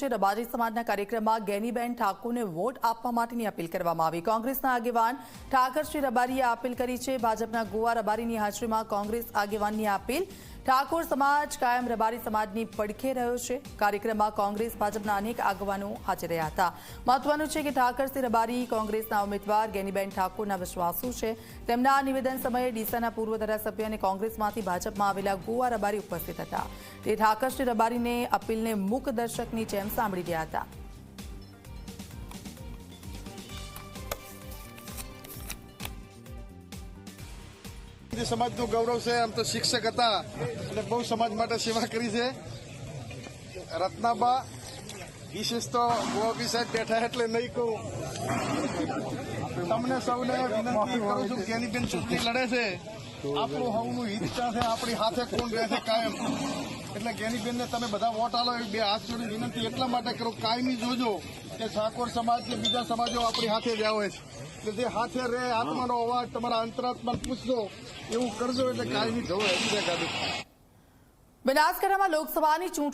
છે રબારી સમાજના કાર્યક્રમમાં ગેનીબેન ઠાકોરને વોટ આપવા માટેની અપીલ કરવામાં આવી। કોંગ્રેસના આગેવાન ઠાકરશ્રી રબારીએ અપીલ કરી છે। ભાજપના ગોવા રબારીની હાજરીમાં કોંગ્રેસ આગેવાનની અપીલ। ઠાકોર સમાજ કાયમ રબારી સમાજની પડખે રહ્યો છે। કાર્યક્રમમાં કોંગ્રેસ ભાજપના અનેક આગેવાનો હાજર રહ્યા હતા। મહત્વનું છે કે ઠાકરશ્રી રબારી કોંગ્રેસના ઉમેદવાર ગેનીબેન ઠાકોરના વિશ્વાસુ છે। તેમના નિવેદન સમયે ડીસાના પૂર્વ ધારાસભ્ય અને કોંગ્રેસમાંથી ભાજપમાં આવેલા ગોવા રબારી ઉપસ્થિત હતા। તે ઠાકરશ્રી રબારીને અપીલને મૂક દર્શકની જેમ સાંભળી રહ્યા હતા। સમાજનું ગૌરવ છે। આમ તો શિક્ષક હતા અને બહુ સમાજ માટે સેવા કરી છે। રત્નાબા વિશેષ તો ગોવાબી સાહેબ બેઠા એટલે નહીં કહું। તમને સૌને વિનંતી કરું છું, ગેનીબેન ચૂંટણી લડે છે, આપણું હવનું હિત છે, આપણી હાથે કોણ રહેશે કાયમ। એટલે ગેનીબેનને તમે બધા વોટ આલો એ બે હાથ જોડી વિનંતી એટલા માટે કરો, કાયમી જોજો કે ઠાકોર સમાજ કે બીજા સમાજો આપણી હાથે જ આવે છે। એટલે જે હાથે રહે, આત્માનો અવાજ તમારા અંતરાત્મા પૂછજો એવું કરજો એટલે કાયમી જવો। બનાસકાંઠામાં લોકસભાની ચૂંટણી